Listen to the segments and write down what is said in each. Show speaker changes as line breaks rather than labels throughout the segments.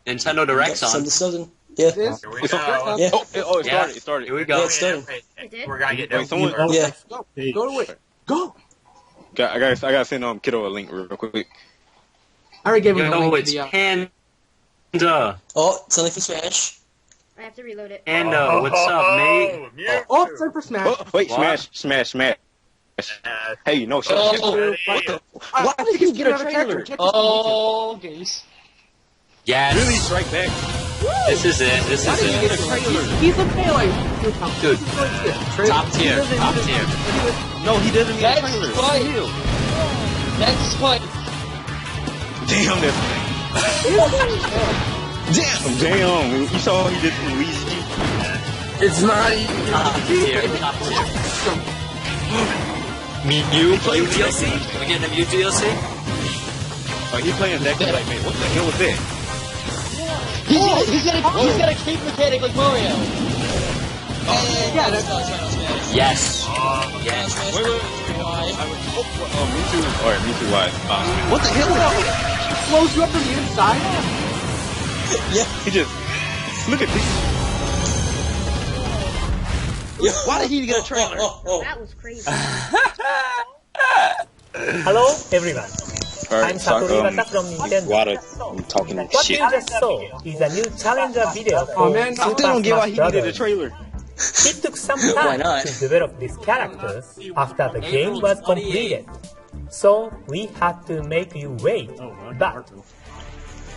Nintendo Direct's on.
Send the sudden. Yeah.
Here we go.
Yeah.
Oh, it started. It started.
Here we go.
Yeah, it's starting.
We're gonna get
Wait, someone.
Yeah.
Go away. Go.
I gotta send Kiddo a link real quick.
I already gave him the
Yo,
link
it's
to the.
Panda.
Oh, something for Smash.
I have to reload it.
Panda, what's up, mate?
Oh, it's time for Smash.
Oh, wait,
What?
smash. Hey, no, shut
Oh.
up. What the? Why did he get a trailer?
Oh, geez.
Yes.
Really strike back.
This is it. This
Why
is
did he get a
it.
trailer? He's a melee.
Dude, top tier. Top tier.
No, he doesn't get a
That's
trailer.
fine. That's fine.
Damn, that's Damn. You saw what he did to Luigi?
It's not.
Top tier. Top tier. Mew DLC? Can we get a Mew DLC?
Oh, he playing exactly like me. What the hell was that?
He's got a cape mechanic like Mario.
Yeah, that's
Yes. Yes.
Wait. Me too. Alright, me too. Why? What the hell?
it slows you up from the inside.
He just look at this. Why did he get a trailer?
That was crazy.
Hello, everyone. I'm
Alright,
Satoru Iwata from Nintendo.
Water. I'm talking
What
shit.
you just saw is a new challenger video
Oh
for
man,
I
Super
still don't get why
Smash
he needed a
Brothers.
trailer.
It took some
Why
time
not?
to develop these characters after the game was completed. So we had to make you wait. But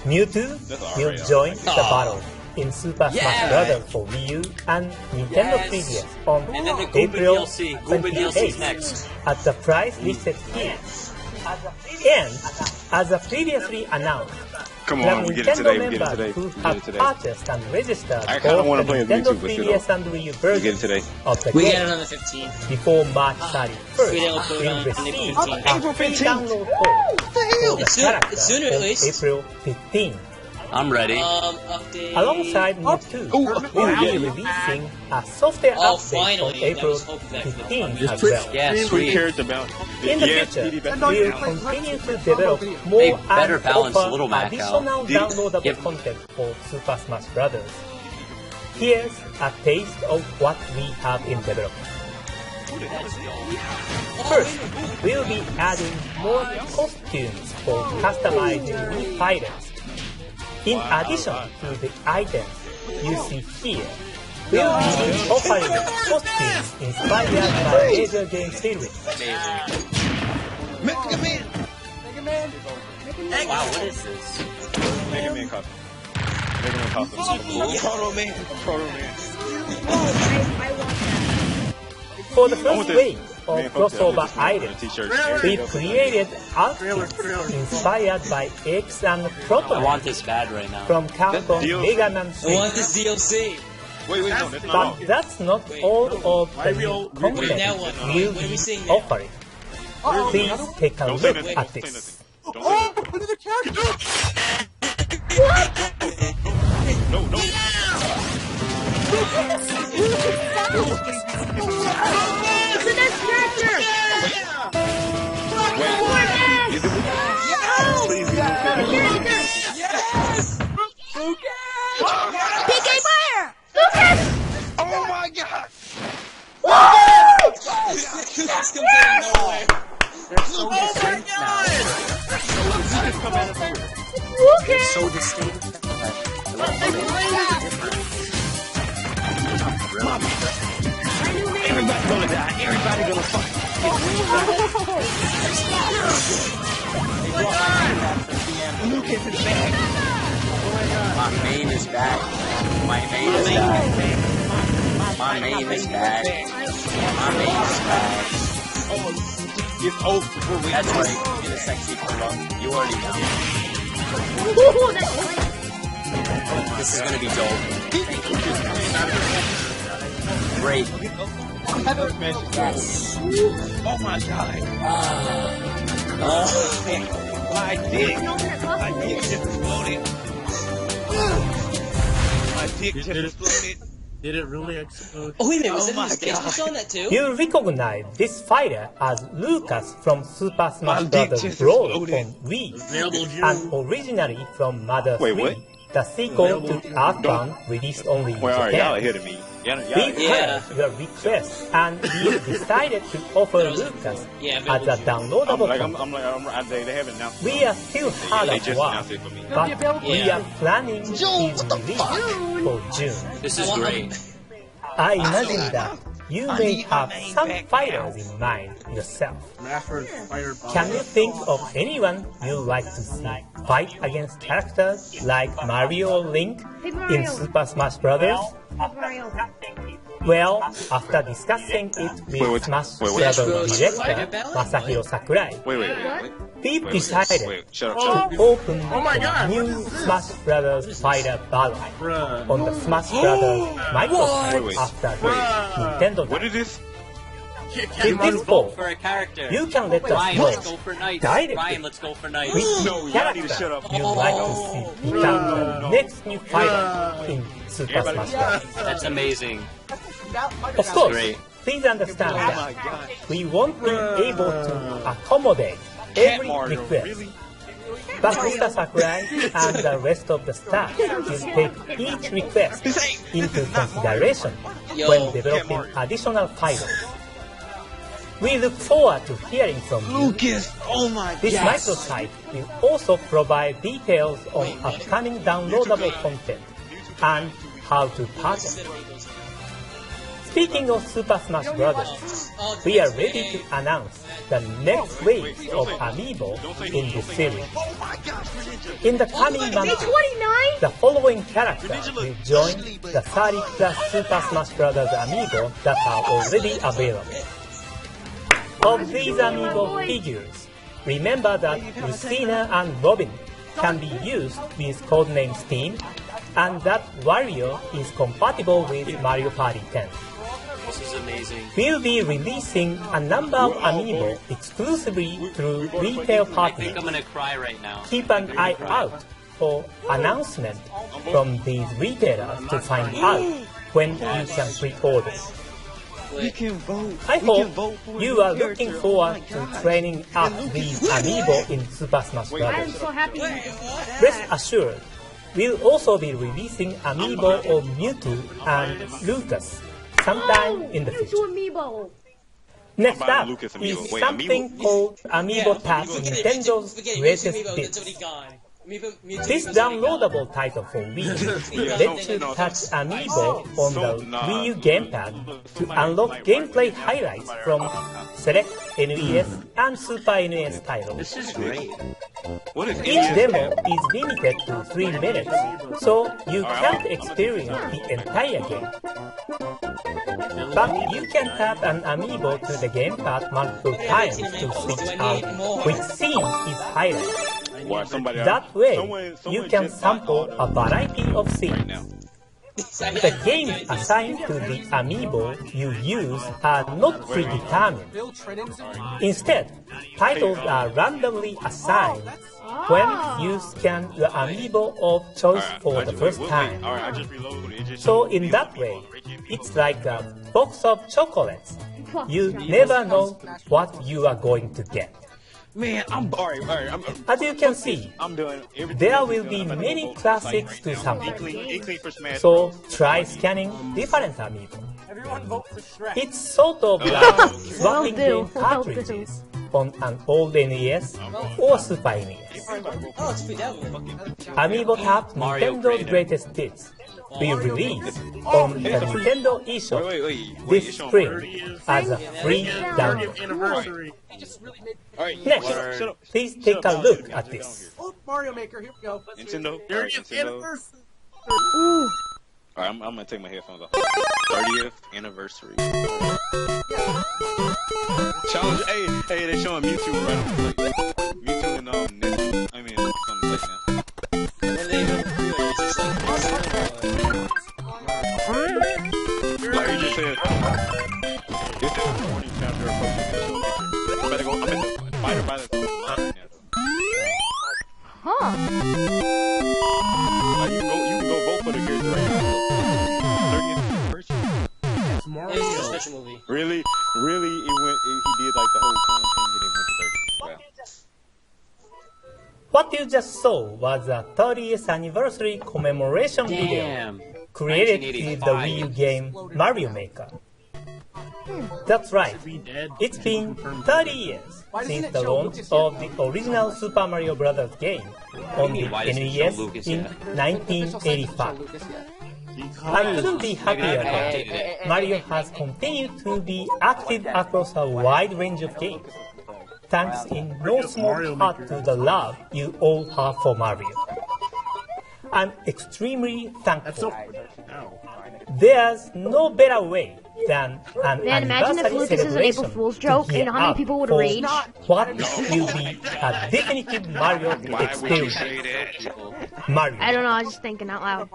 Mewtwo will join the battle in Super Smash Brothers for Wii U and Nintendo 3DS on
And then the Goomba
April
DLC. Goomba DLC's
28th
next.
at the price listed here. And as previously announced,
Come
the
on, we get it today.
Nintendo
We get it
members
today.
who
We get
have
it today.
purchased and registered
I kinda
both
wanna
the
play with
Nintendo
YouTube, but still
3DS and Wii U
We get it
versions
today.
of the
We
game
get it on the 15th.
before March 31st,
We don't put it
will
on
receive
April
a
15th.
free download code for the
It's
character
sooner at
on
least.
April 15th.
I'm ready.
Update.
Alongside Mewtwo, we will be releasing a software
Oh,
update
finally.
on
I
April
was hoping that could
15th
Just
as
Twitch
well.
Yeah,
Who
sweet.
cares about
In the
yes,
future,
Speedy back.
we will continue to develop
They
more
better
and
balance
offer
Little Mac
additional
out.
downloadable
Yep.
content for Super Smash Brothers. Here's a taste of what we have in development. First, we'll be adding more costumes for customizing new fighters. In addition to the items you see here, we'll be offering costumes inspired by major game series.
Mega Man.
Wow, what is this?
Mega Man costume. Mega Man costume. Proto Man.
I want that.
For the
I want
first
this.
wave of
Man, fuck that. I
crossover
want this
items,
T-shirt.
we created outfits inspired by X and
I
Proto
want this bad right now.
from Capcom
deal.
Mega Man
I
3.
want this DLC.
Wait, no, that's not all.
But that's not all of the new content
Now what?
we'll
What are we
be
seeing now?
offering. Please take a
Don't say
look
nothing.
at
Don't say
this.
nothing. Don't say nothing.
Another character.
No.
It's the next character!
Is it Please,
PK Fire! Lucas!
oh my god!
This comes out of nowhere.
They're so distinct now. They're
Lucas!
so distinct.
Everybody's gonna die. Everybody's gonna fuck. Lucas is back.
My main is back. My main is back. My main is back. My main is back.
It's over.
That's right. Get a sexy pull-up. You already know.
Ooh, that's right.
This is gonna be dope. Great. Yes.
Oh my god. My dick. My dick just exploded. My dick just exploded.
Did it really explode?
Oh, wait a minute, was
Oh
it
my
in the space
God.
boost on that too?
You recognize this fighter as Lucas from Super Smash
My dick
Bros.
just
Brawl
exploded.
on Wii,
Available June.
and originally from Mother
Wait,
3.
what?
the sequel to Earthbound, released only in
Well, alright, y'all
Japan.
ahead of me.
We heard your request and we decided to offer Lucas as a downloadable content.
They haven't announced it.
We are still hard
They
at
just
work,
announced it for me.
but we are planning its release for June.
This is great.
I imagine that you may have some fighters in mind yourself.
Master Fire Bomb.
Can you think of anyone you'd like to see fight against characters like Mario or Link in Super Smash Bros.? Well, after discussing it with Smash Bros. Director Masahiro Sakurai,
Wait.
we've decided
Wait, shut up.
to open
Oh my
a
God.
new Smash Bros. Fighter battle
Bruh.
on the Smash Bros. microsite
Wait.
after the Nintendo
What
Direct.
is this?
In this fall,
For a character.
you can let
Ryan, let's
us
go
know
for Knights.
directly
Ryan, let's go for Knights.
which
No, y'all need to shut
character
up.
you'd like to see become the next new fighter in Super Smash Bros.
That's amazing.
Of course,
Great.
please understand that we won't be able to accommodate every
Mario,
request.
really?
But Mr. Sakurai and the rest of the staff will take each request into consideration when developing additional fighters. We look forward to hearing from you.
Lucas, oh my
This microsite will also provide details on upcoming downloadable content and how to purchase it. Speaking of Super Smash Bros., we are ready to announce the next wave of Amiibo in this series. In the coming
Day
months,
29?
the following characters will join the 30 plus Super Smash Bros. Amiibo that are already available. Of these Amiibo figures, remember that Lucina and Robin can be used with codenames Team, and that Wario is compatible with Mario Party 10.
This is amazing.
We'll be releasing a number of Amiibo exclusively through retail
I
partners.
think I'm gonna cry right now.
Keep an eye out for announcements from these retailers to find out when you can pre-order.
We can vote.
I hope you are looking forward to training up these Amiibo in Super Smash
I am
Bros.
so happy.
Rest assured, we'll also be releasing Amiibo of Mewtwo and Lucas sometime in the
Mewtwo
future.
Amiibo.
Next
Buying
up
Lucas Amiibo.
is
Wait,
something
Amiibo?
called Amiibo Tap, Nintendo's greatest hits. This downloadable title for Wii lets you touch Amiibo on the Wii U gamepad to unlock gameplay highlights from select NES and Super NES titles.
This is great.
What is
Each demo is limited to 3 minutes, so you can't experience the entire game. But you can tap an Amiibo to the gamepad multiple times to switch out which scene is highlighted.
Why, somebody
That way,
someone
you can
just
sample a variety of
right
scenes.
now.
The games assigned to the Amiibo you use are not predetermined. Instead, titles are randomly assigned when you scan the Amiibo of choice for the first time.
Alright, I just reloaded. It just
So in that way, it's like a box of chocolates. You never know what you are going to get.
Man, I'm alright.
As you can see,
I'm doing everything.
there will be many classics to sample.
Inkling for Smash.
So try scanning different Amiibo. It's sort of like swapping game cartridges on an old NES or Super NES. Amiibo Tap Nintendo's Greatest Hits will release on the Nintendo eShop
Wait.
this
It's showing
spring as a free download.
Anniversary.
Alright,
Next,
shut up.
please take a look at this.
Oh, Mario Maker, here we go.
Nintendo.
There
Alright,
it is.
Nintendo.
Anniversary.
Alright, I'm gonna take my headphones off. 30th anniversary. Challenge. Hey, they showing Mewtwo right like, Mewtwo and Netflix. I mean, something like now. Like you just said, this is the 40th chapter of Pokemon. I'm better go. I'm at the fighter by the
Huh.
You can go vote for the character right now. 30th anniversary.
It's Mario.
This is a special movie.
Really, he did like the whole clone thing and it went to 30. Wow.
What you just saw was a 30th anniversary commemoration video created with the Wii U game Mario Maker. That's right. It's been 30 years since the launch of the original Super Mario Bros. Game on the NES in 1985. I couldn't be happier that Mario has continued to be active across a wide range of games, thanks in no small part to the love you all have for Mario. I'm extremely thankful. There's no better way than an
Man, imagine if Lucas is an April Fool's joke, you know how many people would rage?
What will be a definitive Mario experience. Mario.
I don't know, I was just thinking out loud.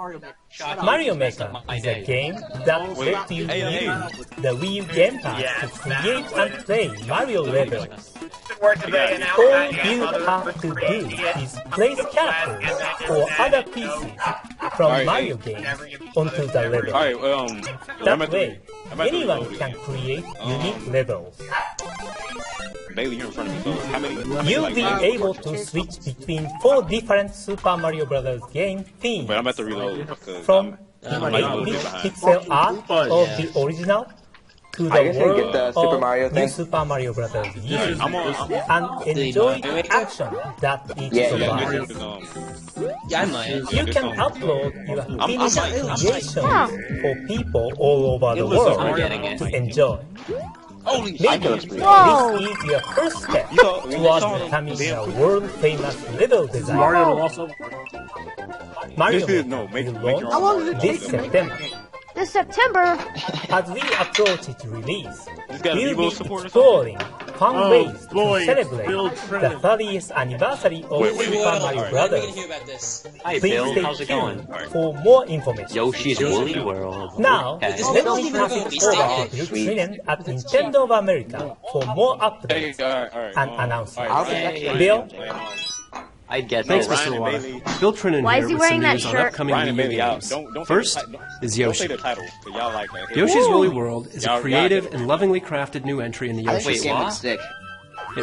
Mario Maker is a game that lets you use the Wii U gamepad to create and play Mario levels. All you have to do is place characters or other pieces from Mario games onto the level. That way, anyone can create unique levels.
Bailey, you're in front of me, so how many?
You'll be able to switch between 4 different Super Mario Bros. Game themes.
But I'm about to reload.
From the 8-bit pixel art of the original to the world of New Super Mario Bros. U, and enjoy the action that it provides. You can upload your finished creation for people all over the world to enjoy. Maybe this is your first step towards becoming a world-famous level designer. Mario will launch this September.
This September?
As we approach its release, we'll be exploring fun ways to celebrate the 30th anniversary of Super Mario Bros. Please stay tuned for more information.
Yoshi's Woolly World.
Now, let me pass it over to Luke Trinan at Nintendo of America for more updates and announcements. Bill?
I get
Thanks,
that.
Mr. Iwata. Bill Trinan
Why
here
is he
with some
wearing that
news on
shirt?
upcoming Wii U games. First is Yoshi. Yoshi's Woolly World is a creative and lovingly crafted new entry in the Yoshi series. It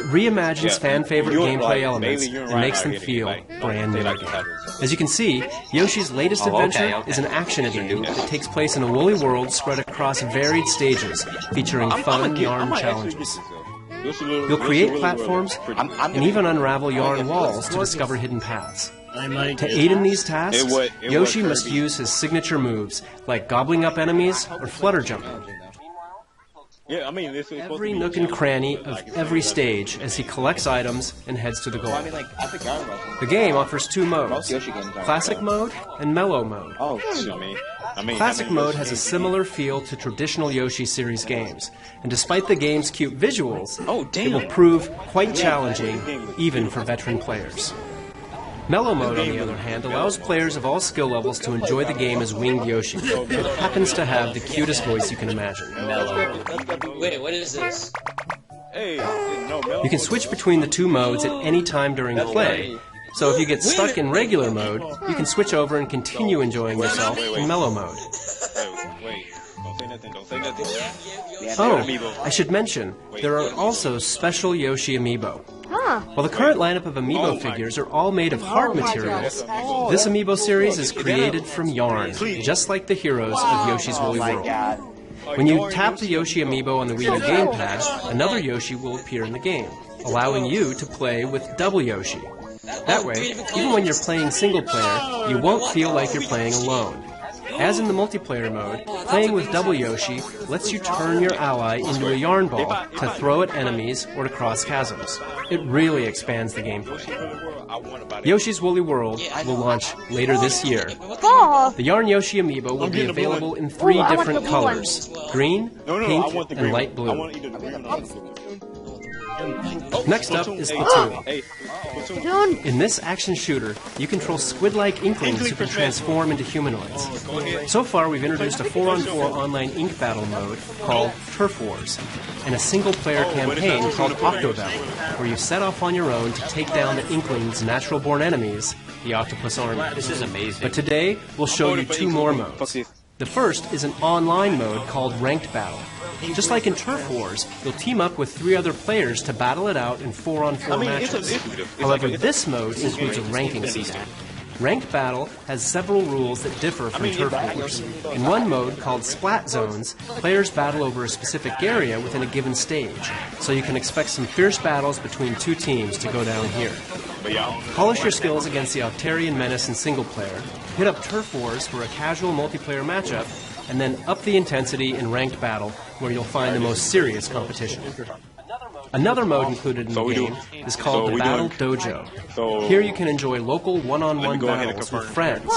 reimagines fan-favorite gameplay elements and makes them feel brand new. As you can see, Yoshi's latest adventure is an action game that takes place in a woolly world spread across varied stages, featuring fun yarn challenges. You'll create platforms and even unravel yarn walls to discover hidden paths. To aid in these tasks, Yoshi must use his signature moves, like gobbling up enemies or flutter jumping. Every nook and cranny of every stage as he collects items and heads to the goal. The game offers 2 modes, Classic Mode and Mellow Mode. Classic Mode has a similar feel to traditional Yoshi series games, and despite the game's cute visuals, it will prove quite challenging even for veteran players. Mellow Mode, on the other hand, allows players of all skill levels to enjoy the game as Winged Yoshi. It happens to have the cutest voice you can imagine.
Wait, what is this?
You can switch between the 2 modes at any time during play, so if you get stuck in regular mode, you can switch over and continue enjoying yourself in Mellow Mode. Oh, I should mention, there are also special Yoshi amiibo. While the current lineup of amiibo figures are all made of hard materials, this amiibo series is created from yarn, just like the heroes of Yoshi's Woolly World. When you tap the Yoshi amiibo on the Wii U gamepad, another Yoshi will appear in the game, allowing you to play with double Yoshi. That way, even when you're playing single player, you won't feel like you're playing alone. As in the multiplayer mode, playing with double Yoshi lets you turn your ally into a yarn ball to throw at enemies or to cross chasms. It really expands the gameplay. Yoshi's Woolly World will launch later this year. The Yarn Yoshi amiibo will be available in 3 different colors: green, pink, and light blue. Next up is Splatoon. In this action shooter, you control squid-like inklings who can transform into humanoids. So far, we've introduced a 4-on-4 online ink battle mode called Turf Wars, and a single-player campaign called Octobattle, where you set off on your own to take down the inklings' natural-born enemies, the Octopus Army.
This is amazing.
But today, we'll show you 2 more modes. The first is an online mode called Ranked Battle. Just like in Turf Wars, you'll team up with 3 other players to battle it out in 4-on-4 matches. However, this mode includes a ranking system. Ranked Battle has several rules that differ from Turf Wars. In one mode, called Splat Zones, players battle over a specific area within a given stage, so you can expect some fierce battles between 2 teams to go down here. Polish your skills against the Octarian Menace in single player, hit up Turf Wars for a casual multiplayer matchup, and then up the intensity in Ranked Battle, where you'll find the most serious competition. Another mode included in the game is called the Battle Dojo. Here you can enjoy local one-on-one battles with friends.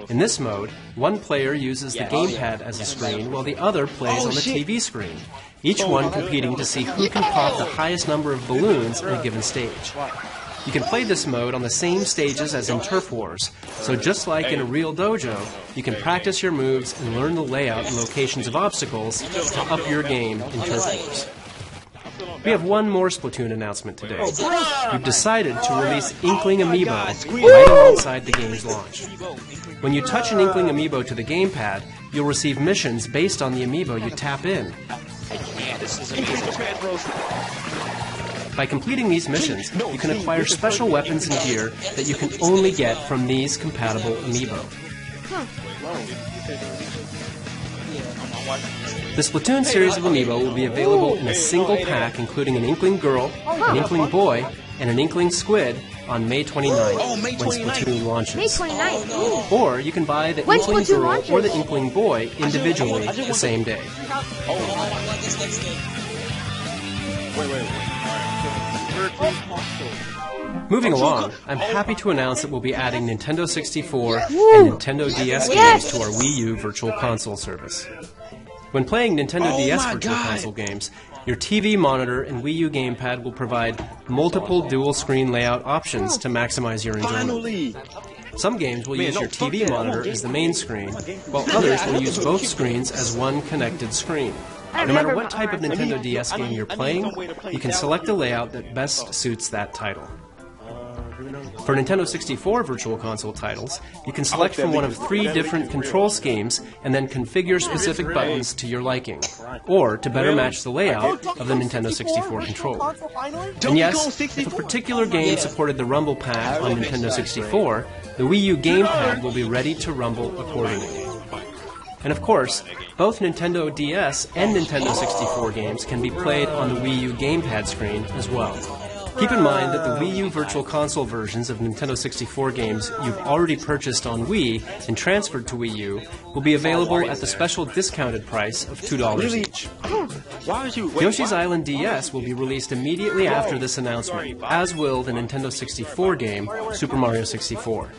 In this mode, one player uses the gamepad as a screen while the other plays on the TV screen, each one competing to see who can pop the highest number of balloons in a given stage. You can play this mode on the same stages as in Turf Wars, so just like in a real dojo, you can practice your moves and learn the layout and locations of obstacles to up your game in Turf Wars. We have one more Splatoon announcement today. We've decided to release Inkling Amiibo right alongside the game's launch. When you touch an Inkling Amiibo to the gamepad, you'll receive missions based on the Amiibo you tap in. By completing these missions, you can acquire special weapons and gear that you can only get from these compatible Amiibo. The Splatoon series of Amiibo will be available in a single pack, including an Inkling Girl, an Inkling Boy, and an Inkling Squid on May 29th, when Splatoon launches.
May 29th.
Or you can buy the Inkling Girl or the Inkling Boy individually the same day. Moving along, I'm happy to announce that we'll be adding Nintendo 64 and Nintendo DS games to our Wii U Virtual Console service. When playing Nintendo DS Virtual Console games, your TV monitor and Wii U gamepad will provide multiple dual-screen layout options to maximize your enjoyment. Some games will use your TV monitor as the main screen, while others will use both screens as one connected screen. No matter what type of Nintendo DS game you're playing, you can select a layout that best suits that title. For Nintendo 64 Virtual Console titles, you can select from one of 3 different control schemes and then configure specific buttons to your liking, or to better match the layout of the Nintendo 64 controller. And yes, if a particular game supported the Rumble Pack on Nintendo 64, the Wii U gamepad will be ready to rumble accordingly. And of course, both Nintendo DS and Nintendo 64 games can be played on the Wii U gamepad screen as well. Keep in mind that the Wii U Virtual Console versions of Nintendo 64 games you've already purchased on Wii and transferred to Wii U will be available at the special discounted price of $2 each. Yoshi's Island DS will be released immediately after this announcement, as will the Nintendo 64 game, Super Mario 64.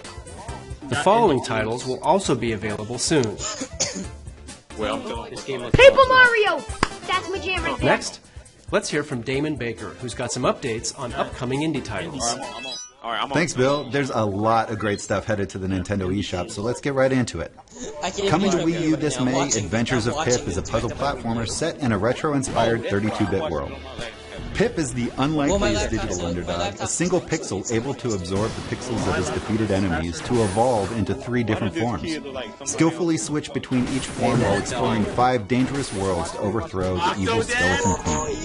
The following titles will also be available soon.
Paper Mario! That's my jam right there.
Next, let's hear from Damon Baker, who's got some updates on upcoming indie titles.
Thanks, Bill. There's a lot of great stuff headed to the Nintendo eShop, so let's get right into it. Coming to Wii U this May, Adventures of Pip is a puzzle platformer set in a retro-inspired 32-bit world. Pip is the unlikeliest digital underdog, a single pixel able to absorb the pixels of his defeated enemies to evolve into 3 different forms. Skillfully switch between each form while exploring 5 dangerous worlds to overthrow the evil Skeleton Queen.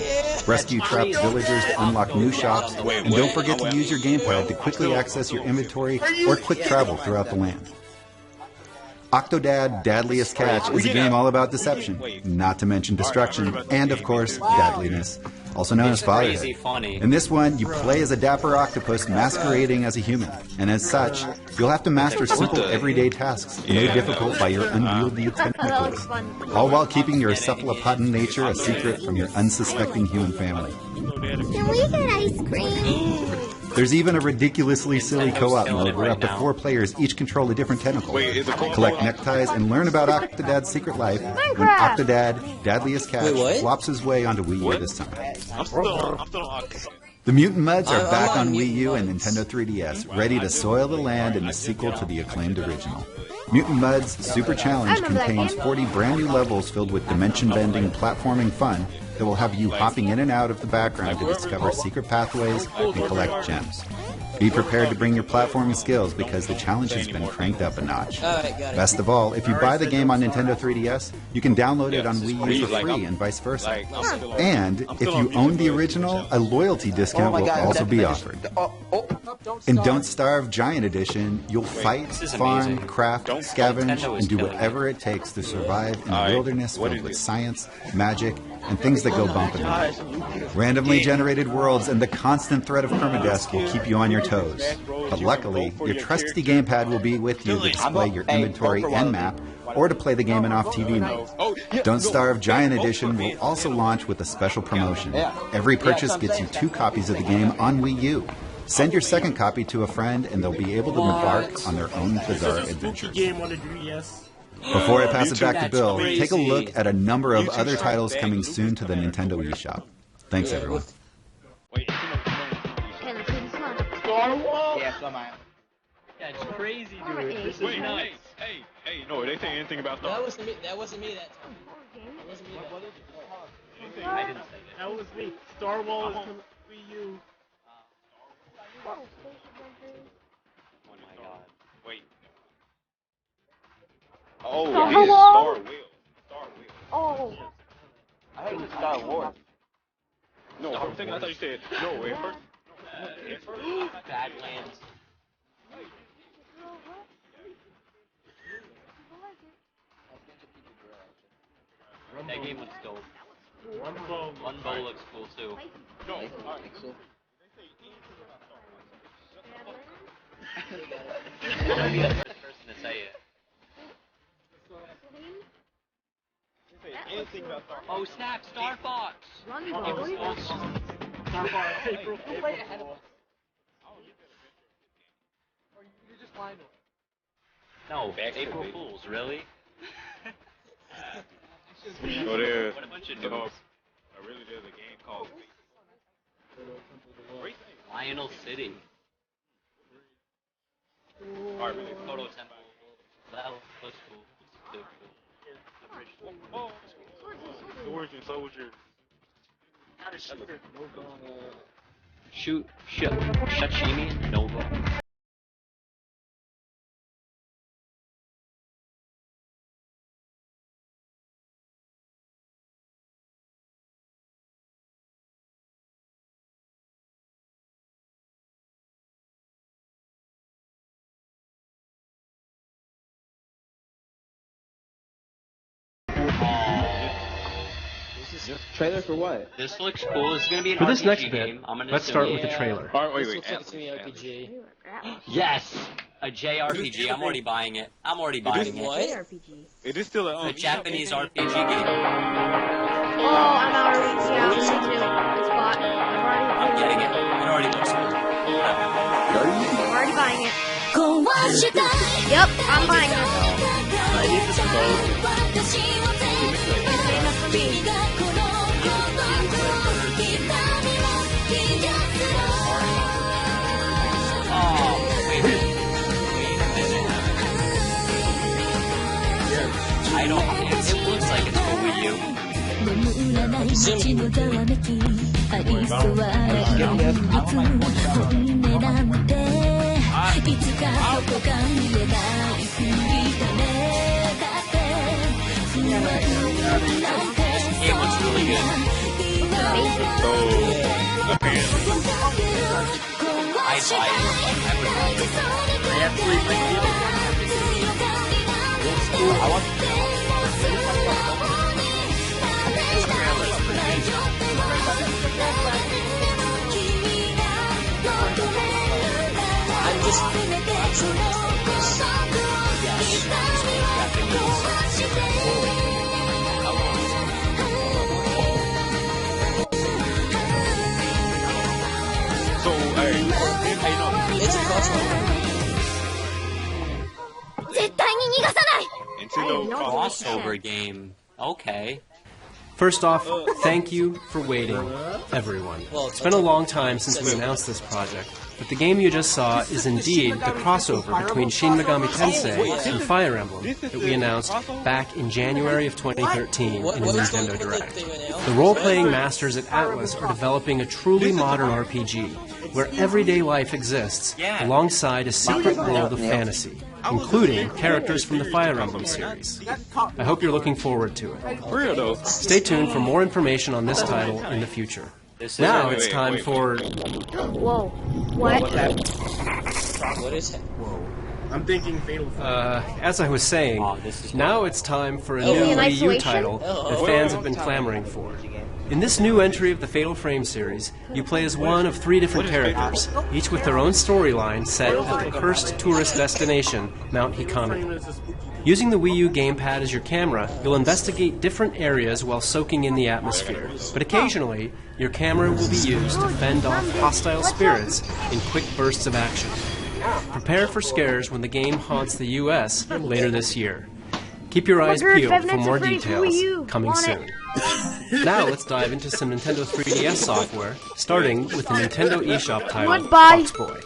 Rescue trapped villagers to unlock new shops, and don't forget to use your gamepad to quickly access your inventory or quick travel throughout the land. Octodad Dadliest Catch is a game all about deception, not to mention destruction, and of course, dadliness, also known as fatherhood. In this one, you play as a dapper octopus masquerading as a human, and as such, you'll have to master simple everyday tasks made difficult by your unwieldy tentacles, all while keeping your cephalopodin nature a secret from your unsuspecting human family.
Can we get ice cream?
There's even a ridiculously silly co-op mode where up to 4 players each control a different tentacle. Collect neckties and learn about Octodad's secret life when Octodad, Dadliest Catch, flops his way onto Wii U this time. The Mutant Mudds are back on Wii U and Nintendo 3DS, ready to soil the land in the sequel to the acclaimed original. Mutant Mudds Super Challenge contains 40 brand new levels filled with dimension-bending platforming fun that will have you hopping in and out of the background to discover secret pathways and collect gems. Be prepared to bring your platforming skills because the challenge has been cranked up a notch. Best of all, if you buy the game on Nintendo 3DS, you can download it on Wii U for free and vice versa. And if you own the original, a loyalty discount will also be offered. In Don't Starve Giant Edition, you'll fight, farm, craft, scavenge, and do whatever it takes to survive in a wilderness filled with science, magic, and things that go bump in the night. Randomly generated worlds and the constant threat of permadeath will keep you on your toes. But luckily, your trusty gamepad will be with you to display your inventory and map, or to play the game in off-TV mode. Don't Starve Giant Edition will also launch with a special promotion. Every purchase gets you 2 copies of the game on Wii U. Send your second copy to a friend and they'll be able to embark on their own bizarre adventures. Before I pass it back to Bill, take a look at a number of other titles coming soon to the Nintendo eShop. Thanks, everyone.
Yeah, it's crazy, dude. This is nuts.
Hey, no, they say anything about Star Wars.
That wasn't me that time. That wasn't me that time.
I didn't say that.
That was me. Star Wars Wii U.
Oh my god. Wait. Oh,
Star
yeah,
Wars?
Star Wheel.
Oh.
I heard it was Star Wars.
No, I'm thinking, I thought you said, no, wait, first.
Badlands. That game looks dope. One bow looks cool too.
No,
I think so.
I'll be the first person to say it.
anything about Star Fox.
Oh snap, Star Fox!
Star Fox. April.
No, April Fools, really?
Oh, there.
What a bunch of noobs.
Really, there's a game called
Lionel City.
Alright, really.
Photo Temple. That was cool.
Oh, Origin Soldier.
Sashimi Nova.
Trailer for what?
This looks cool. It's gonna be an
For this
RPG
next bit,
game. I'm gonna
let's
assume.
start with the trailer.
Wait.
This looks like it's gonna be RPG.
Yes! A JRPG. I'm already buying it. I'm already buying it.
What?
It is still
A Japanese RPG game.
Oh, I'm already, yeah, me too. It's bought.
I'm getting it. It already looks cool.
I'm already buying it. Yep, I'm buying it. Enough for me.
I don't. It looks like it's for Wii U. It looks really good. I'd buy it. I would buy it. I want
I'm just
So, hey,
it's a
crossover game. Okay.
First off, thank you for waiting, everyone. It's been a long time since we announced this project, but the game you just saw is indeed the crossover between Shin Megami Tensei and Fire Emblem that we announced back in January of 2013 in a Nintendo Direct. The role-playing masters at Atlus are developing a truly modern RPG, where everyday life exists alongside a secret world of fantasy, including characters from the Fire Emblem series. I hope you're looking forward to it. Stay tuned for more information on this title in the future. Now it's time for...
Whoa. What?
What is it?
Whoa.
I'm thinking Fatal Frame.
As I was saying, now it's time for a new Wii U title that fans have been clamoring for. In this new entry of the Fatal Frame series, you play as one of 3 different characters, each with their own storyline set at the cursed tourist destination, Mount Hikami. Using the Wii U gamepad as your camera, you'll investigate different areas while soaking in the atmosphere, but occasionally, your camera will be used to fend off hostile spirits in quick bursts of action. Prepare for scares when the game haunts the US later this year. Keep your eyes peeled for more details, coming soon. Now let's dive into some Nintendo 3DS software, starting with the Nintendo eShop title, Box Boy.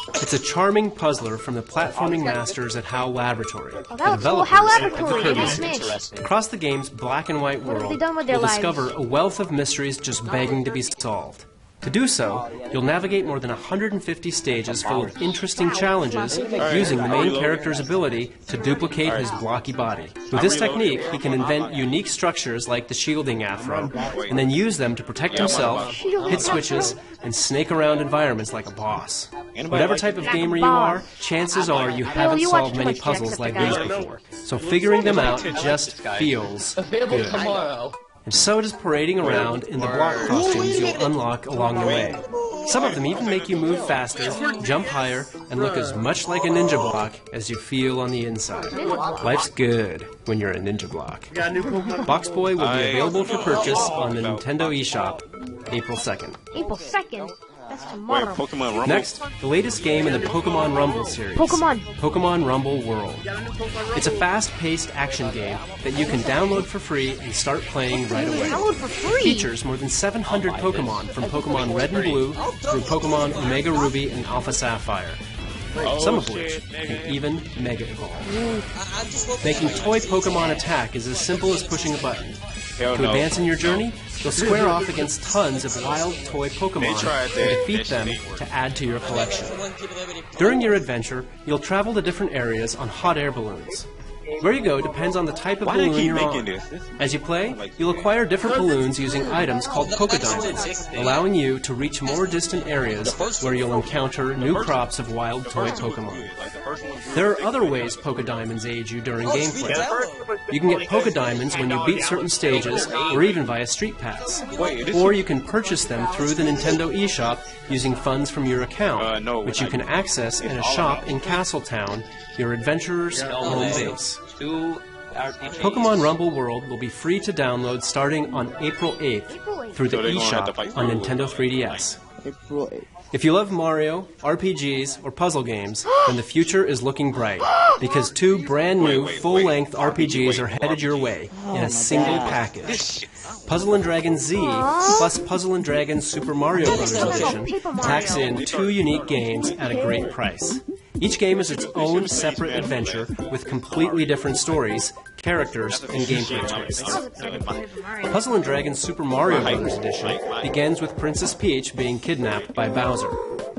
It's a charming puzzler from the platforming masters at HAL Laboratory, the developers of the Kirby series. Across the game's black and white world, you'll discover a wealth of mysteries just begging to be solved. To do so, you'll navigate more than 150 stages full of interesting challenges using the main character's ability to duplicate his blocky body. With this technique, he can invent unique structures like the shielding afro, and then use them to protect himself, hit switches, and snake around environments like a boss. Whatever type of gamer you are, chances are you haven't solved many puzzles like these before, so figuring them out just feels good. And so does parading around in the block costumes you'll unlock along the way. Some of them even make you move faster, jump higher, and look as much like a ninja block as you feel on the inside. Life's good when you're a ninja block. Box Boy will be available for purchase on the Nintendo eShop April 2nd.
April 2nd? That's tomorrow.
Next, the latest game in the Pokemon Rumble series. Pokemon Rumble World. It's a fast-paced action game that you can download for free and start playing right away. It features more than 700 Pokemon from Pokemon Red and Blue through Pokemon Omega Ruby and Alpha Sapphire. Some of which can even Mega Evolve. Making toy Pokemon attack is as simple as pushing a button. To advance in your journey, you'll square off against tons of wild toy Pokemon and defeat them to add to your collection. During your adventure, you'll travel to different areas on hot air balloons. Where you go depends on the type of balloon you're on. As you play, you'll acquire different balloons using items called Pokédiamonds, allowing you to reach more distant areas where you'll encounter new crops of wild toy Pokémon. There are other ways Pokédiamonds aid you during gameplay. You can get Pokédiamonds when you beat certain stages, or even via Street Pass. Or you can purchase them through the Nintendo eShop using funds from your account, which you can access in a shop in Castletown, your adventurer's home base. Pokemon Rumble World will be free to download starting on April 8th through the eShop on Nintendo 3DS. If you love Mario, RPGs, or puzzle games, then the future is looking bright, because 2 brand new full-length RPGs are headed your way in a single package. Puzzle & Dragon Z plus Puzzle & Dragon Super Mario Bros. Edition packs in 2 unique games at a great price. Each game is its own separate adventure with completely different stories, characters, and gameplay twists. Puzzle & Dragon Super Mario Bros. Edition begins with Princess Peach being kidnapped by Bowser.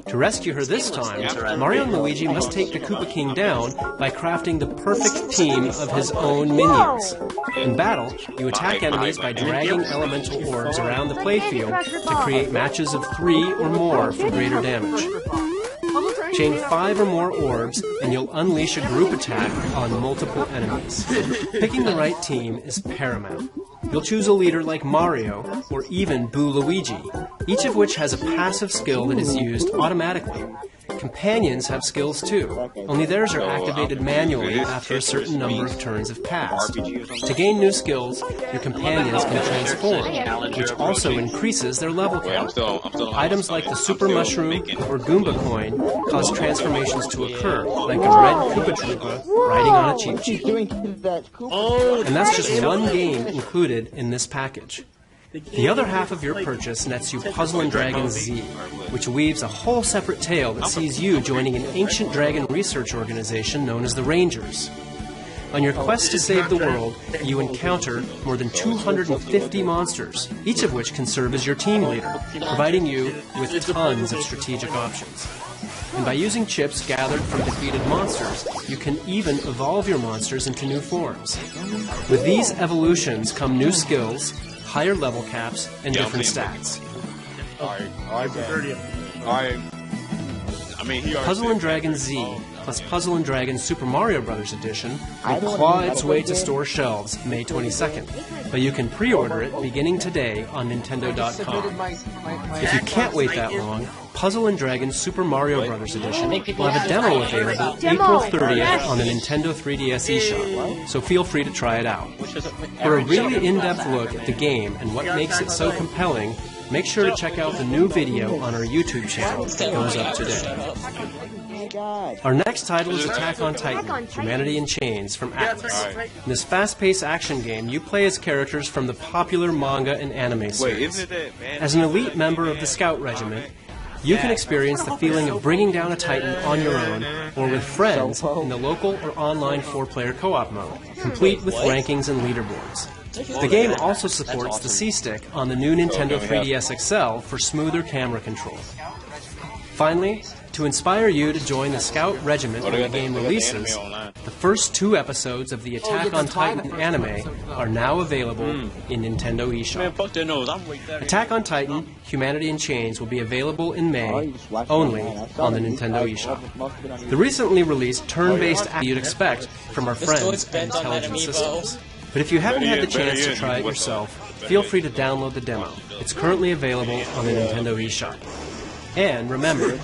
To rescue her this time, Mario and Luigi must take the Koopa King down by crafting the perfect team of his own minions. In battle, you attack enemies by dragging elemental orbs around the playfield to create matches of 3 or more for greater damage. Chain 5 or more orbs, and you'll unleash a group attack on multiple enemies. Picking the right team is paramount. You'll choose a leader like Mario, or even Boo Luigi, each of which has a passive skill that is used automatically. Companions have skills too, only theirs are activated manually after a certain number of turns have passed. To gain new skills, your companions can transform, which also increases their level count. Items like the Super Mushroom or Goomba Coin cause transformations to occur, like a red Koopa Troopa riding on a Cheep Cheep. And that's just one game included in this package. The other half of your purchase nets you Puzzle & Dragon Z, which weaves a whole separate tale that sees you joining an ancient dragon research organization known as the Rangers. On your quest to save the world, you encounter more than 250 monsters, each of which can serve as your team leader, providing you with tons of strategic options. And by using chips gathered from defeated monsters, you can even evolve your monsters into new forms. With these evolutions come new skills, higher level caps, and different stats. Puzzle and Dragon Z plus Puzzle and Dragon Super Mario Bros. Edition will claw its way to store shelves May 22nd, but you can pre-order it beginning today on Nintendo.com. If you can't wait that long, Puzzle and Dragon Super Mario Bros. Edition will have a demo available April 30th on the Nintendo 3DS eShop, so feel free to try it out. For a really in-depth look at the game and what makes it so compelling, make sure to check out the new video on our YouTube channel that goes up today. Our next title is Attack on Titan, Humanity in Chains from Atlus. In this fast-paced action game, you play as characters from the popular manga and anime series. As an elite member of the Scout Regiment, you can experience the feeling of bringing down a Titan on your own or with friends in the local or online 4-player co-op mode, complete with rankings and leaderboards. The game also supports the C-Stick on the new Nintendo 3DS XL for smoother camera control. Finally, to inspire you to join the Scout Regiment when the game releases, the first 2 episodes of the Attack on Titan anime are now available in Nintendo eShop. Attack on Titan, Humanity in Chains will be available in May, only on the Nintendo eShop. The recently released turn-based action you'd expect from our friends at Intelligent Systems. But if you haven't had the chance to try it yourself, feel free to download the demo. It's currently available on the Nintendo eShop. And remember,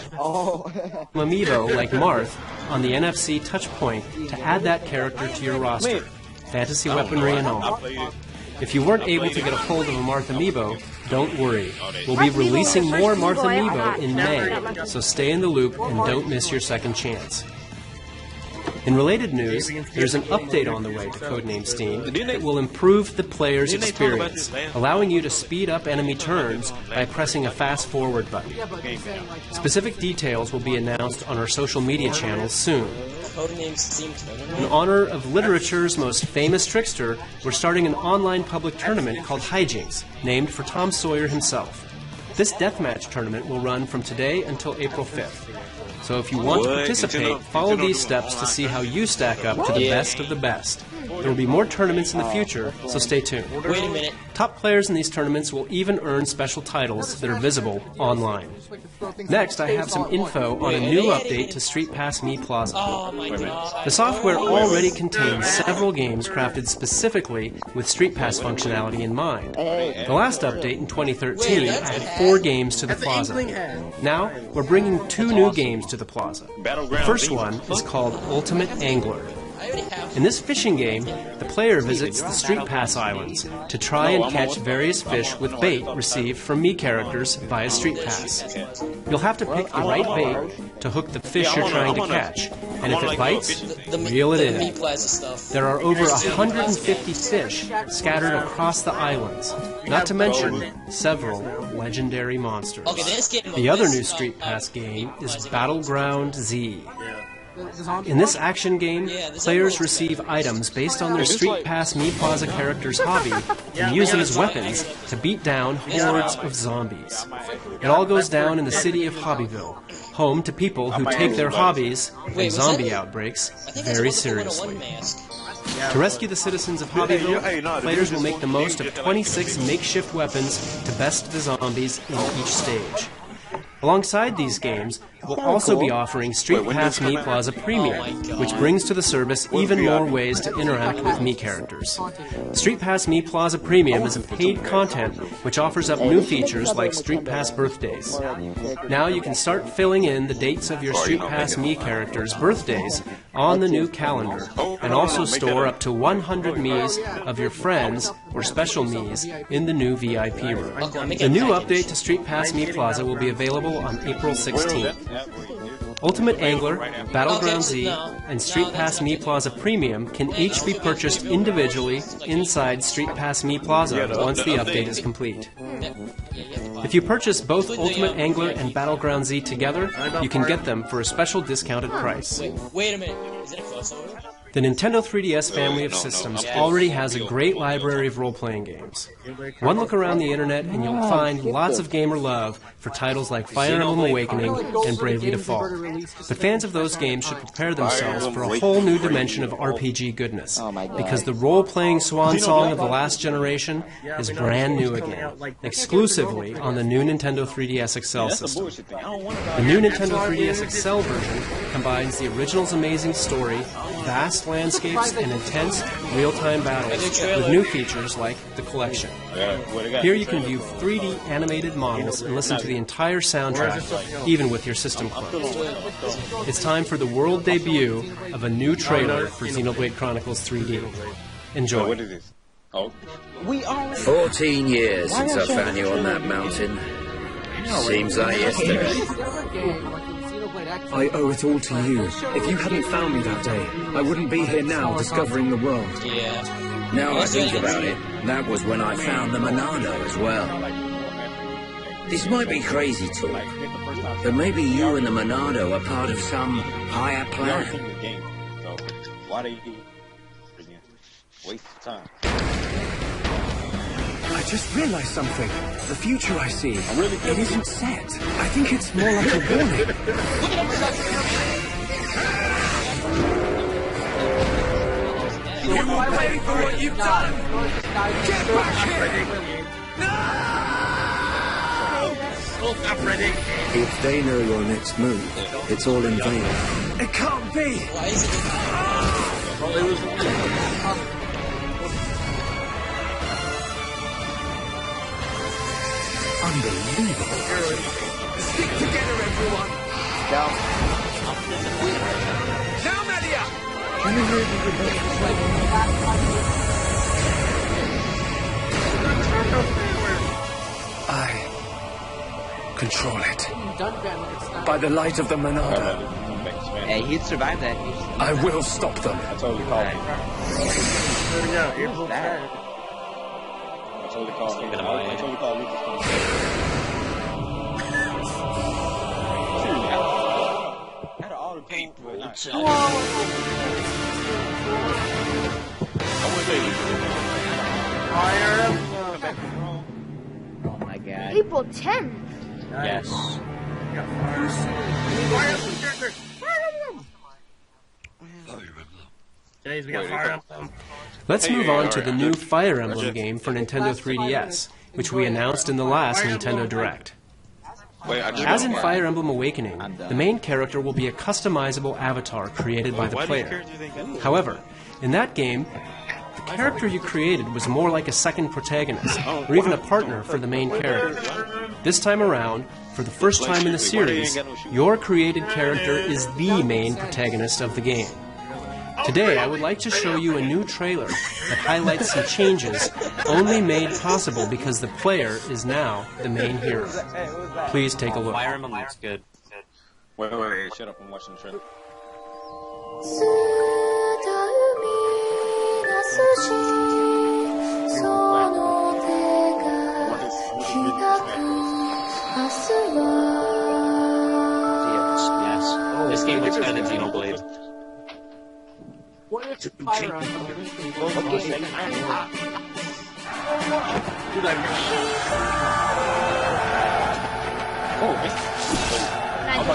amiibo like Marth on the NFC Touchpoint to add that character to your roster, fantasy weaponry and all. If you weren't able to get a hold of a Marth amiibo, don't worry. We'll be releasing more Marth amiibo in May, so stay in the loop and don't miss your second chance. In related news, there's an update on the way to Codename Steam that will improve the player's experience, allowing you to speed up enemy turns by pressing a fast-forward button. Specific details will be announced on our social media channels soon. In honor of literature's most famous trickster, we're starting an online public tournament called Hijinks, named for Tom Sawyer himself. This deathmatch tournament will run from today until April 5th. So if you want to participate, follow these steps to see how you stack up to the best of the best. There will be more tournaments in the future, so stay tuned.
Wait a minute.
Top players in these tournaments will even earn special titles that are visible online. Next, I have some info on a new update to Street Pass Me Plaza. The software already contains several games crafted specifically with Street Pass functionality in mind. The last update in 2013 added 4 games to the Plaza. Now, we're bringing 2 new games to the Plaza. The first one is called Ultimate Angler. In this fishing game, the player visits the Street Pass Islands to try and catch various fish with bait received from Mii characters via Street Pass. You'll have to pick the right bait to hook the fish you're trying to catch, and if it bites, reel it in. There are over 150 fish scattered across the islands, not to mention several legendary monsters. The other new Street Pass game is Battleground Z. In this action game, players receive items based on their Street Pass Mii Plaza character's hobby and use them as weapons to beat down hordes of zombies. It all goes down in the city of Hobbyville, home to people who take their hobbies and zombie outbreaks very seriously. To rescue the citizens of Hobbyville, players will make the most of 26 makeshift weapons to best the zombies in each stage. Alongside these games, we'll also be offering Street Pass Mii Plaza Premium, which brings to the service even more ways to interact with Mii characters. Street Pass Mii Plaza Premium is a paid content which offers up new features like Street Pass Birthdays. Now you can start filling in the dates of your Street Pass Mii characters' birthdays on the new calendar, and also store up to 100 Miis of your friends or special Miis in the new VIP room. The new update to Street Pass Mii Plaza will be available on April 16th. Ultimate Angler, Battleground Z, and Street Pass Mii Plaza Premium can each be purchased individually inside Street Pass Mii Plaza once the update is complete. If you purchase both Ultimate Angler and Battleground Z together, you can get them for a special discounted price.
Wait a minute. Is it a crossover?
The Nintendo 3DS family of systems already has a great library of role-playing games. One look around the internet and you'll find lots of gamer love for titles like Fire Emblem Awakening and Bravely Default. But fans of those games should prepare themselves for a whole new dimension of RPG goodness, because the role-playing swan song of the last generation is brand new again, exclusively on the new Nintendo 3DS XL system. The new Nintendo 3DS XL version combines the original's amazing story, vast landscapes, and intense, real-time battles with new features like the Collection. Here you can view 3D animated models and listen to the entire soundtrack, even with your system closed. It's time for the world debut of a new trailer for Xenoblade Chronicles 3D. Enjoy.
14 years since I found you on that mountain. Seems like yesterday.
I owe it all to you. If you hadn't found me that day, I wouldn't be here now discovering the world.
Now I think about it, that was when I found the Monado as well. This might be crazy talk, but maybe you and the Monado are part of some higher plan.
Why do you waste time?
I just realized something. The future I see, it isn't set. I think it's more like a warning.
You will pay for what you've done! Get back here!
If they know your next move, it's all in vain. It can't be! Unbelievable.
Stick together, everyone! Now, Media!
I control it. By the light of the Monado.
Hey, he'd survive that.
I will stop them.
I totally called him. I totally called Lucas.
Oh my god.
April 10th.
Yes.
Today's we got Fire Emblem.
Let's move on to the new Fire Emblem game for Nintendo 3DS, which we announced in the last Nintendo Direct. As in Fire Emblem Awakening, the main character will be a customizable avatar created by the player. However, in that game, the character you created was more like a second protagonist, or even a partner for the main character. This time around, for the first time in the series, your created character is the main protagonist of the game. Today, I would like to show you a new trailer that highlights some changes only made possible because the player is now the main hero. Please take a look.
Fire Emblem looks good.
Wait, shut up, I'm watching the trailer.
Yes. This game looks better than Xenoblade.
Fire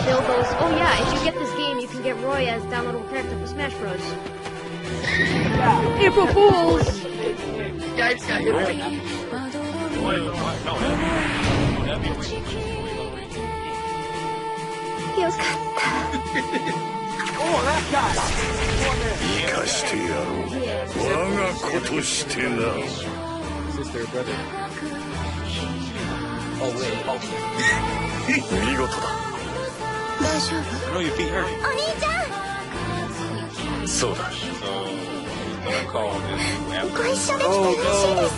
Bill goes, oh yeah, if you get this game, you can get Roy as downloadable character for Smash Bros. April Fools!
Guys got hit.
Oh, that guy!
生かしてやろう。我が子としてな。
Sister, brother.
Oh, wait.
見事だ。
I know your feet hurt.
そうだ。
ご一緒できて嬉しいです。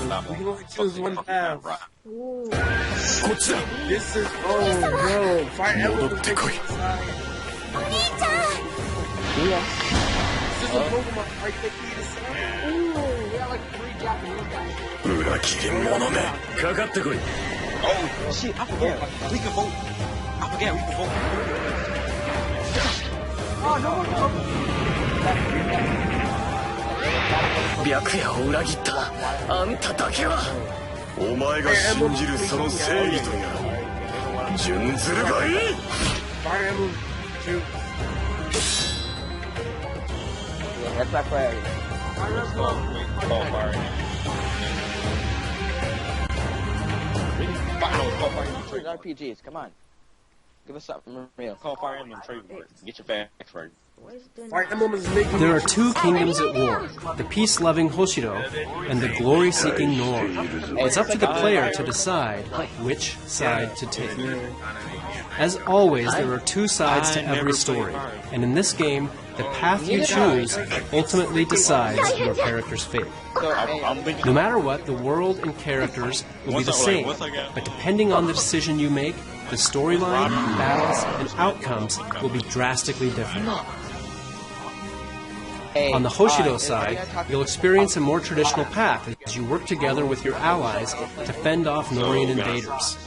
Choose one path.
こっちだ。
This is oh no. Fire Emblem.
戻ってこい。
This is a Pokemon fight that you decide.
Ooh, we got like 3 Japanese guys.
裏切り者め。かかってこい。
Oh shit, I forget. We can vote. I forget we can vote.
Oh, no one.
白夜を裏切ったあんただけはお前が信じるその正義とや準ずるがいい。
That's my priority. RPGs, come on. Give us something real.
Call Fire Emblem trademark. Get your facts right.
There are two kingdoms at war, the peace-loving Hoshido and the glory-seeking Nor. It's up to the player to decide which side to take. As always, there are two sides to every story, and in this game, the path you choose ultimately decides your character's fate. No matter what, the world and characters will be the same, but depending on the decision you make, the storyline, battles, and outcomes will be drastically different. On the Hoshido side, you'll experience a more traditional path as you work together with your allies to fend off Norian invaders.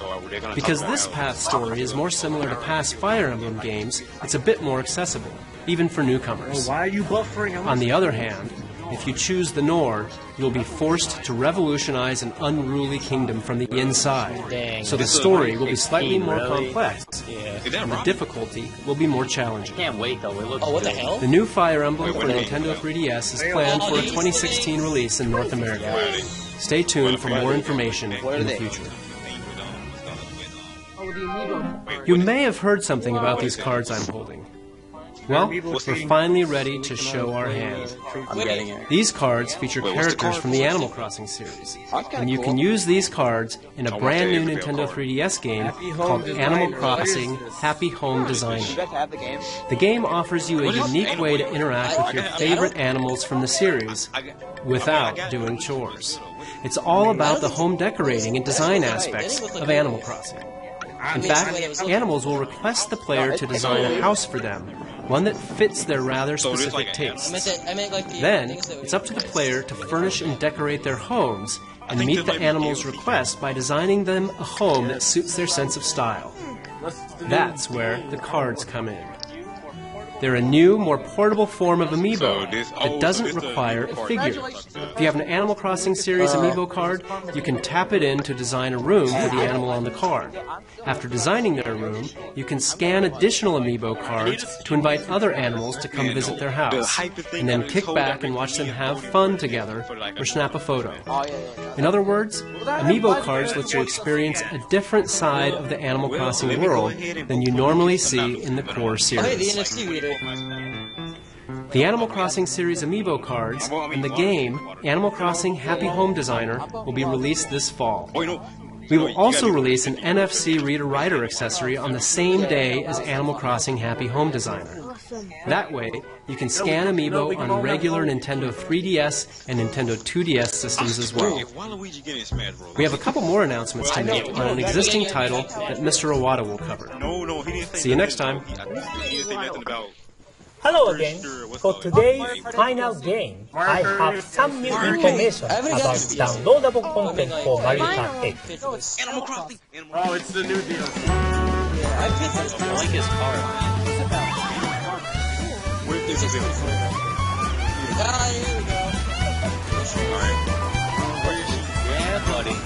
Because this path story is more similar to past Fire Emblem games, it's a bit more accessible, even for newcomers.
Why are you buffering?
On the other hand, if you choose the Nord, you'll be forced to revolutionize an unruly kingdom from the inside. So the story will be slightly more complex, and the difficulty will be more challenging.
Can't wait though. It looks
what the hell?
The new Fire Emblem for Nintendo 3DS is planned for a 2016 release in North America. Stay tuned for more information in the future. You may have heard something about these cards I'm holding. Well, we're finally ready to show our hand.
I'm getting it.
These cards feature characters from the Animal Crossing series, and you can use these cards in a brand new Nintendo 3DS game called Animal Crossing Happy Home Designer. The game offers you a unique way to interact with your favorite animals from the series without doing chores. It's all about the home decorating and design aspects of Animal Crossing. In fact, animals will request the player to design a house for them, one that fits their rather specific tastes. Then, it's up to the player to furnish and decorate their homes and meet the animal's request by designing them a home that suits their sense of style. That's where the cards come in. They're a new, more portable form of amiibo that doesn't require a figure. If you have an Animal Crossing series amiibo card, you can tap it in to design a room for the animal on the card. After designing their room, you can scan additional amiibo cards to invite other animals to come visit their house, and then kick back and watch them have fun together or snap a photo. In other words, amiibo cards let you experience a different side of the Animal Crossing world than you normally see in the core series. The Animal Crossing series amiibo cards and the game Animal Crossing Happy Home Designer will be released this fall. We will also release an NFC reader-writer accessory on the same day as Animal Crossing Happy Home Designer. That way, you can scan amiibo on regular Nintendo 3DS and Nintendo 2DS systems as well. We have a couple more announcements to make on an existing title that Mr. Iwata will cover. See you next time.
Hello again. For today's final game, I have some new information about downloadable content for Mario Kart 8.
Oh, it's the new deal.
I like his car.
Here we go. Alright. Where is she?
Yeah, buddy.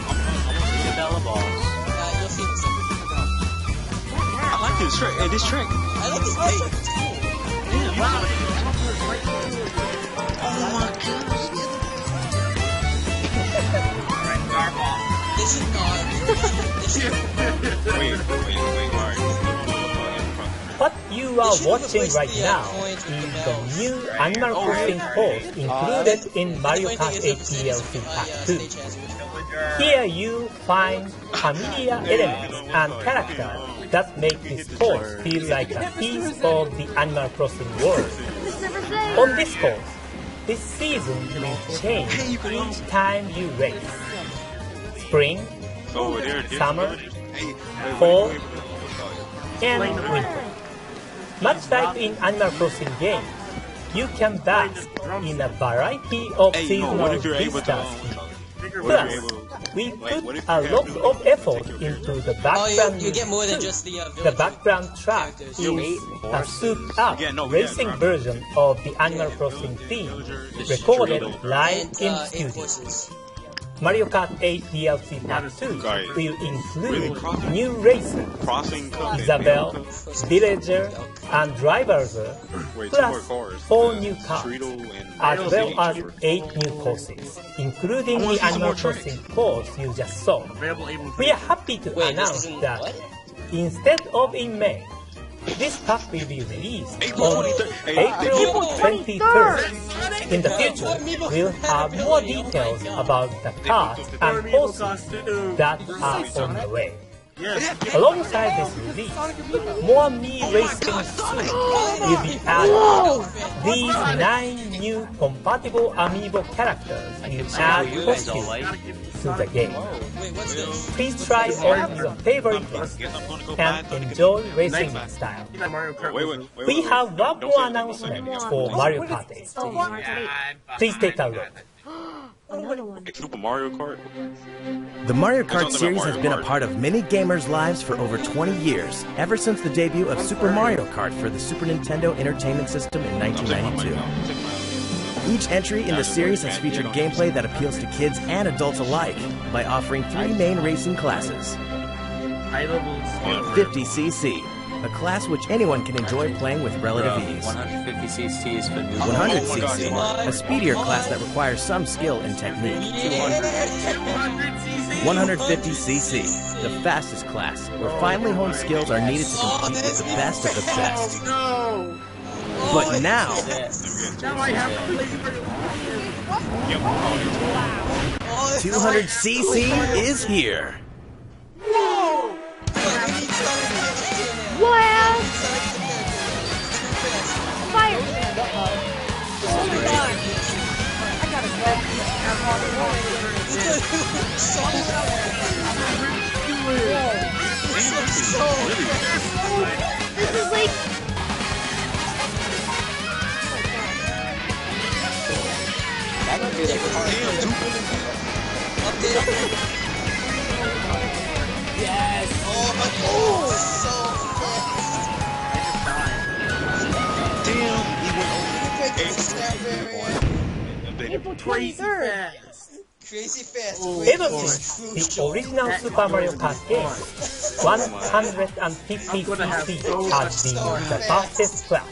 Isabella Balls.
You'll see this
I like this track. Hey, this track.
I like this track. It's cool.
Yeah, wow.
Oh my goodness. This is not.
Wait.
What you are watching right now is the new Animal Crossing course included in Mario Kart 8 DLC Pack 2. Here you find familiar elements and characters that make this course feel like a piece of the Animal Crossing world. On this course, this season will change each time you race. Spring, summer, fall, and winter. Much like in Animal Crossing games, you can bask in a variety of seasonal vistas Plus, we put a lot of effort into the background
you get more than
too.
just the
The background track is a souped-up racing version of the Animal Crossing theme, recorded live in studio. Mario Kart 8 DLC Part 2 will include new racers, Isabelle, Villager, and Driverzer, plus 4 new cars, as well as 8 new courses, including the Animal Crossing course you just saw. We are happy to announce that instead of in May, this pack will be released on April 23rd. In the future, we'll have more details about the cards and courses that are on the way. Alongside this release, more Mii Racing soon will be added. These 9 new compatible amiibo characters will add costumes to the game. Please try all your favorite ones and enjoy racing style. We have one more announcement for Mario Kart 8. Please take a look.
Super Mario Kart?
The Mario Kart series has been a part of many gamers' lives for over 20 years, ever since the debut of Super Mario Kart for the Super Nintendo Entertainment System in 1992. Each entry in the series has featured gameplay that appeals to kids and adults alike by offering 3 main racing classes. 50cc, a class which anyone can enjoy playing with relative ease.
150cc is for new
100cc, a speedier class that requires some skill and technique. 150cc, the fastest class, where finely honed skills are needed to compete with the best of the best. But now... 200cc is here.
Well, fire! This is like...
Yes! Oh my god! So fast! Damn! He went over
April 23rd!
crazy fast!
Ever since the original Super Mario Kart game, 150cc has been the fastest class.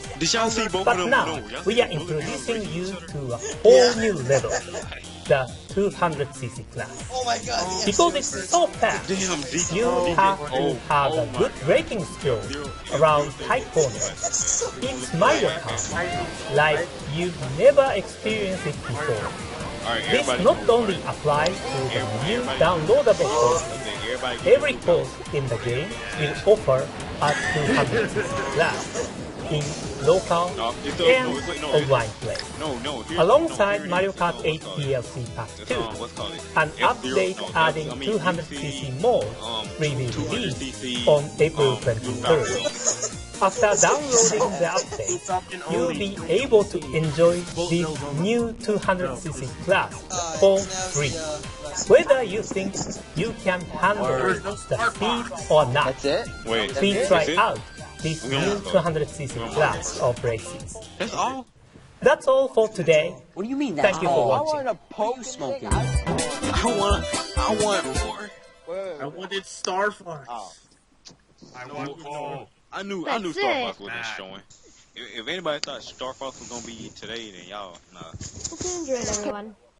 But now, we are introducing you to a whole new level, the 200cc class.
Oh my god! Yes.
Because it's so fast, you have to have a good braking skill around tight corners. It's Mario Kart, like you've never experienced it before. This not only applies to the new downloadable courses. Every course in the game will offer a 200cc class in local and online play. Alongside Mario Kart 8 DLC Pack 2, an update adding 200cc mode will be released on April 23rd. After downloading the update, you'll be able to enjoy this new 200cc class for free. Whether you think you can handle the speed or not, please try out this new 200cc class of races.
That's all?
That's all for today.
What do you mean
Thank you for watching.
I want a poke smoking.
I want more.
I wanted Star Fox.
I knew Star Fox wasn't showing. If anybody thought Star Fox was gonna be today, then y'all, nah.
Hope you enjoyed, everyone.